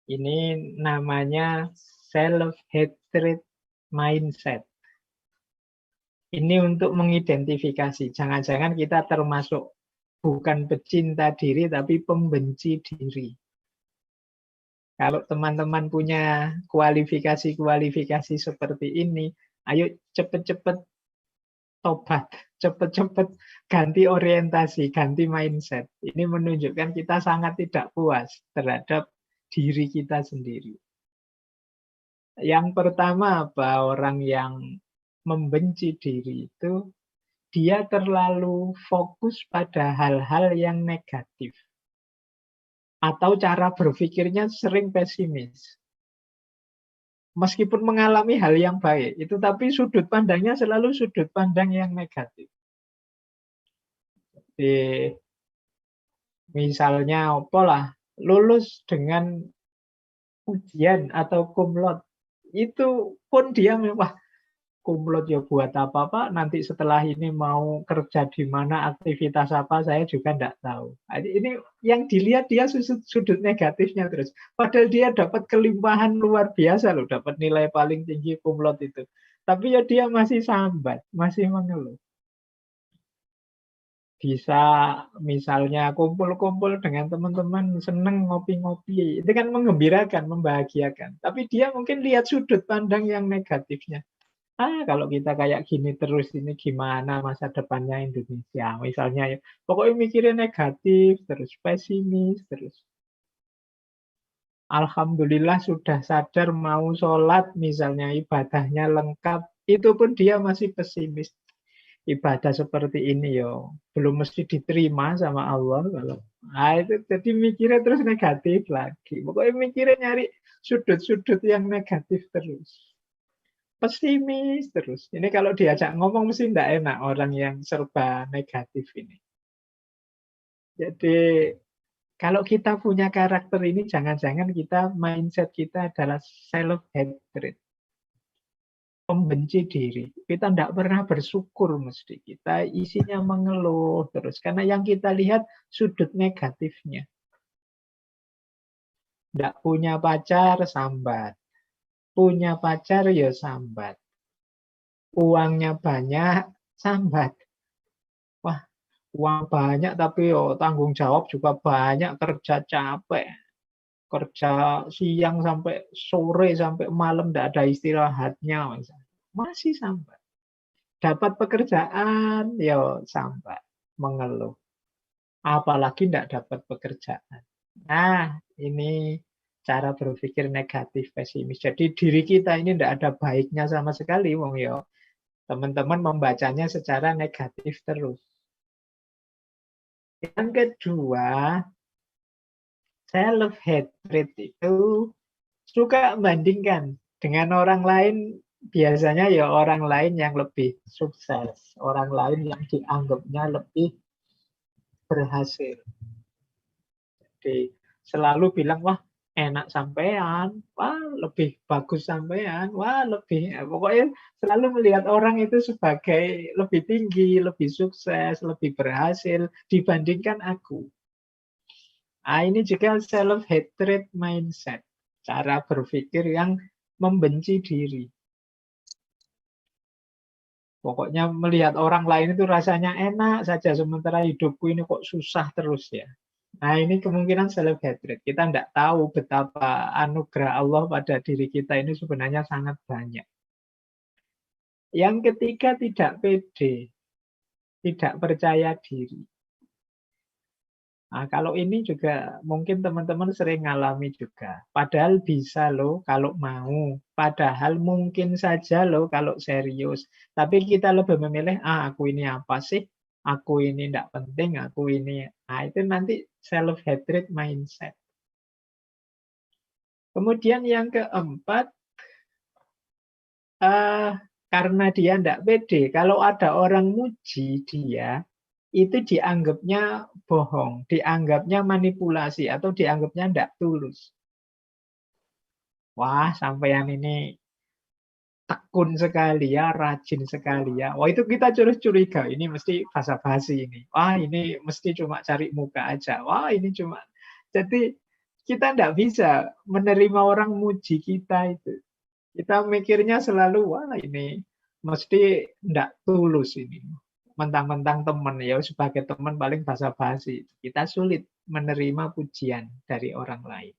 Ini namanya self-hatred mindset. Ini untuk mengidentifikasi. Jangan-jangan kita termasuk bukan pecinta diri, tapi pembenci diri. Kalau teman-teman punya kualifikasi-kualifikasi seperti ini, ayo cepet-cepet tobat, cepet-cepet ganti orientasi, ganti mindset. Ini menunjukkan kita sangat tidak puas terhadap diri kita sendiri. Yang pertama apa? Orang yang membenci diri itu, dia terlalu fokus pada hal-hal yang negatif. Atau cara berpikirnya sering pesimis. Meskipun mengalami hal yang baik, itu tapi sudut pandangnya selalu sudut pandang yang negatif. Misalnya apalah, lulus dengan ujian atau cum laude, itu pun dia wah, cum laude ya buat apa Pak, nanti setelah ini mau kerja di mana, aktivitas apa, saya juga enggak tahu. Ini yang dilihat dia sudut negatifnya terus. Padahal dia dapat kelimpahan luar biasa loh, dapat nilai paling tinggi cum laude itu. Tapi ya dia masih sambat, masih mengeluh. Bisa misalnya kumpul-kumpul dengan teman-teman, seneng ngopi-ngopi. Itu kan menggembirakan, membahagiakan. Tapi dia mungkin lihat sudut pandang yang negatifnya. Kalau kita kayak gini terus ini gimana masa depannya Indonesia? Misalnya ya, pokoknya mikirnya negatif, terus pesimis, terus. Alhamdulillah sudah sadar mau sholat, misalnya ibadahnya lengkap, itu pun dia masih pesimis. Ibadah seperti ini yo belum mesti diterima sama Allah kalau itu jadi mikirnya terus negatif lagi. Pokoknya mikirnya nyari sudut-sudut yang negatif terus. Pesimis terus. Ini kalau diajak ngomong mesti tidak enak orang yang serba negatif ini. Jadi kalau kita punya karakter ini jangan-jangan kita mindset kita adalah self-hatred. Pembenci diri. Kita tidak pernah bersyukur mesti. Kita isinya mengeluh terus. Karena yang kita lihat sudut negatifnya. Tidak punya pacar, sambat. Punya pacar, ya sambat. Uangnya banyak, sambat. Wah, uang banyak tapi tanggung jawab juga banyak, kerja capek. Kerja siang sampai sore, sampai malam, tidak ada istirahatnya. Masih sambat. Dapat pekerjaan, ya sambat, mengeluh. Apalagi tidak dapat pekerjaan. Nah, ini cara berpikir negatif, pesimis. Jadi diri kita ini tidak ada baiknya sama sekali, wong yo. Teman-teman membacanya secara negatif terus. Yang kedua, self-hatred itu suka membandingkan dengan orang lain, biasanya ya orang lain yang lebih sukses, orang lain yang dianggapnya lebih berhasil. Jadi selalu bilang, wah enak sampean, wah lebih bagus sampean, wah lebih, pokoknya selalu melihat orang itu sebagai lebih tinggi, lebih sukses, lebih berhasil dibandingkan aku. Ini juga self-hatred mindset, cara berpikir yang membenci diri. Pokoknya melihat orang lain itu rasanya enak saja, sementara hidupku ini kok susah terus ya. Nah, ini kemungkinan self-hatred. Kita tidak tahu betapa anugerah Allah pada diri kita ini sebenarnya sangat banyak. Yang ketiga, tidak pede, tidak percaya diri. Nah, kalau ini juga mungkin teman-teman sering ngalami juga. Padahal bisa loh kalau mau. Padahal mungkin saja loh kalau serius. Tapi kita lebih memilih, aku ini apa sih? Aku ini tidak penting, aku ini. Nah, itu nanti self-hatred mindset. Kemudian yang keempat, karena dia tidak pede, kalau ada orang muji dia, itu dianggapnya bohong, dianggapnya manipulasi, atau dianggapnya tidak tulus. Wah, sampean ini tekun sekali ya, rajin sekali ya. Wah, itu kita curiga, ini mesti basa-basi ini. Wah, ini mesti cuma cari muka aja. Wah, ini cuma. Jadi kita tidak bisa menerima orang muji kita itu. Kita mikirnya selalu, wah ini mesti tidak tulus ini. Mentang-mentang teman, ya sebagai teman paling basa-basi. Kita sulit menerima pujian dari orang lain.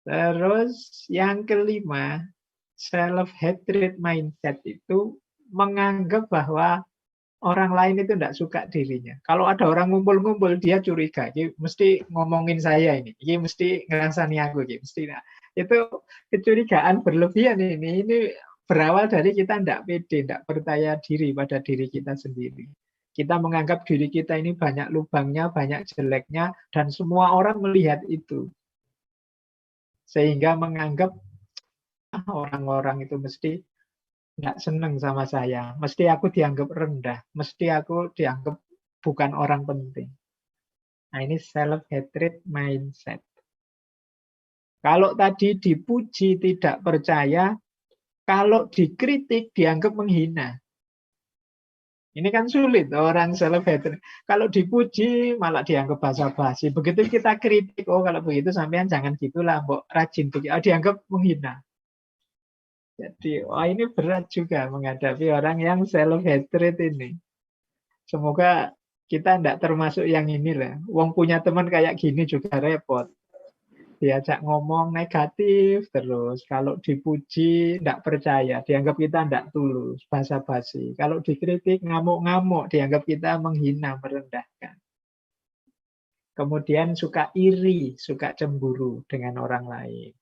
Terus yang kelima, self-hatred mindset itu menganggap bahwa orang lain itu tidak suka dirinya. Kalau ada orang ngumpul-ngumpul, dia curiga. Ini mesti ngomongin saya ini. Ini mesti ngerasani aku. Ini mesti. Nah, itu kecurigaan berlebihan ini. Ini berawal dari kita tidak pede, tidak percaya diri pada diri kita sendiri. Kita menganggap diri kita ini banyak lubangnya, banyak jeleknya, dan semua orang melihat itu. Sehingga menganggap orang-orang itu mesti nggak seneng sama saya, mesti aku dianggap rendah, mesti aku dianggap bukan orang penting. Nah, ini self-hatred mindset. Kalau tadi dipuji tidak percaya, kalau dikritik dianggap menghina. Ini kan sulit orang self-hatred. Kalau dipuji malah dianggap basa-basi. Begitu kita kritik, oh kalau begitu sampean jangan gitulah, mbok rajin begitu. Dianggap menghina. Jadi, wah ini berat juga menghadapi orang yang self-hatred ini. Semoga kita tidak termasuk yang inilah. Wong punya teman kayak gini juga repot. Diajak ngomong negatif terus. Kalau dipuji tidak percaya, dianggap kita tidak tulus, basa-basi. Kalau dikritik ngamuk-ngamuk, dianggap kita menghina, merendahkan. Kemudian suka iri, suka cemburu dengan orang lain.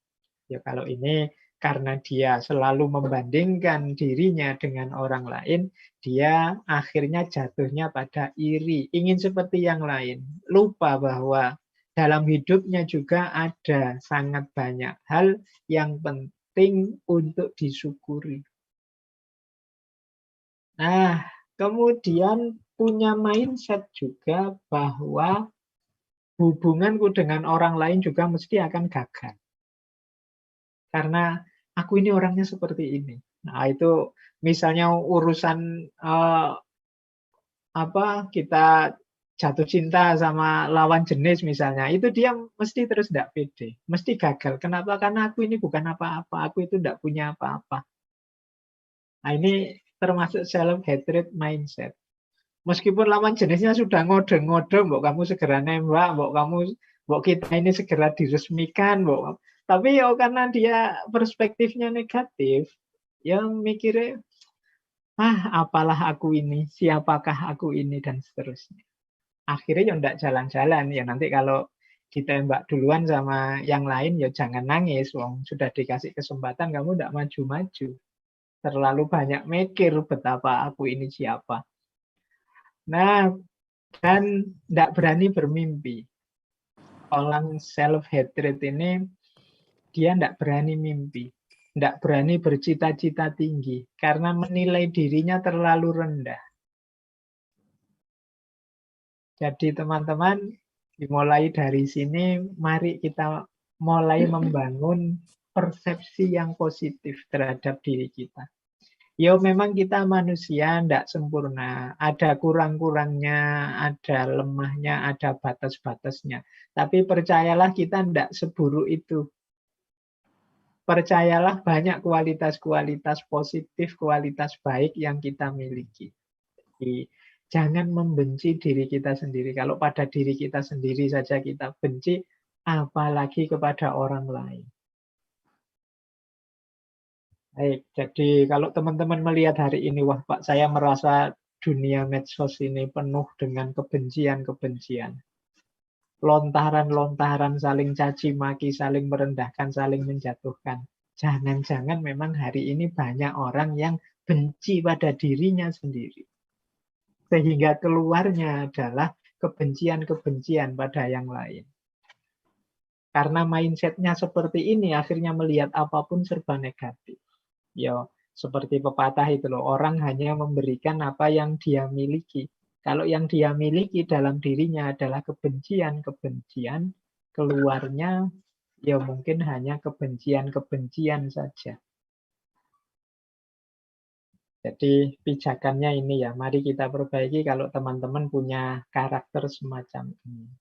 Ya kalau ini karena dia selalu membandingkan dirinya dengan orang lain, dia akhirnya jatuhnya pada iri, ingin seperti yang lain. Lupa bahwa dalam hidupnya juga ada sangat banyak hal yang penting untuk disyukuri. Nah, kemudian punya mindset juga bahwa hubunganku dengan orang lain juga mesti akan gagal. Karena aku ini orangnya seperti ini. Nah, itu misalnya urusan kita jatuh cinta sama lawan jenis misalnya, itu dia mesti terus tidak pede, mesti gagal. Kenapa? Karena aku ini bukan apa-apa, aku itu tidak punya apa-apa. Nah, ini termasuk self-hatred mindset. Meskipun lawan jenisnya sudah ngode-ngode, mbok kamu segera nembak, mbok kita ini segera diresmikan, mbok. Tapi ya karena dia perspektifnya negatif, ya mikirnya, apalah aku ini, siapakah aku ini, dan seterusnya. Akhirnya ya enggak jalan-jalan, ya nanti kalau ditembak duluan sama yang lain, ya jangan nangis, wong sudah dikasih kesempatan, kamu enggak maju-maju. Terlalu banyak mikir betapa aku ini siapa. Nah, dan tidak berani bermimpi. Orang self-hatred ini, dia tidak berani mimpi. Tidak berani bercita-cita tinggi. Karena menilai dirinya terlalu rendah. Jadi teman-teman, dimulai dari sini, mari kita mulai membangun persepsi yang positif terhadap diri kita. Ya memang kita manusia tidak sempurna, ada kurang-kurangnya, ada lemahnya, ada batas-batasnya. Tapi percayalah kita tidak seburuk itu. Percayalah banyak kualitas-kualitas positif, kualitas baik yang kita miliki. Jadi, jangan membenci diri kita sendiri. Kalau pada diri kita sendiri saja kita benci, apalagi kepada orang lain. Baik, jadi kalau teman-teman melihat hari ini, wah Pak, saya merasa dunia medsos ini penuh dengan kebencian-kebencian. Lontaran-lontaran saling caci maki, saling merendahkan, saling menjatuhkan. Jangan-jangan memang hari ini banyak orang yang benci pada dirinya sendiri. Sehingga keluarnya adalah kebencian-kebencian pada yang lain. Karena mindsetnya seperti ini, akhirnya melihat apapun serba negatif. Ya, seperti pepatah itu loh, orang hanya memberikan apa yang dia miliki. Kalau yang dia miliki dalam dirinya adalah kebencian-kebencian, keluarnya ya mungkin hanya kebencian-kebencian saja. Jadi pijakannya ini ya, mari kita perbaiki kalau teman-teman punya karakter semacam ini.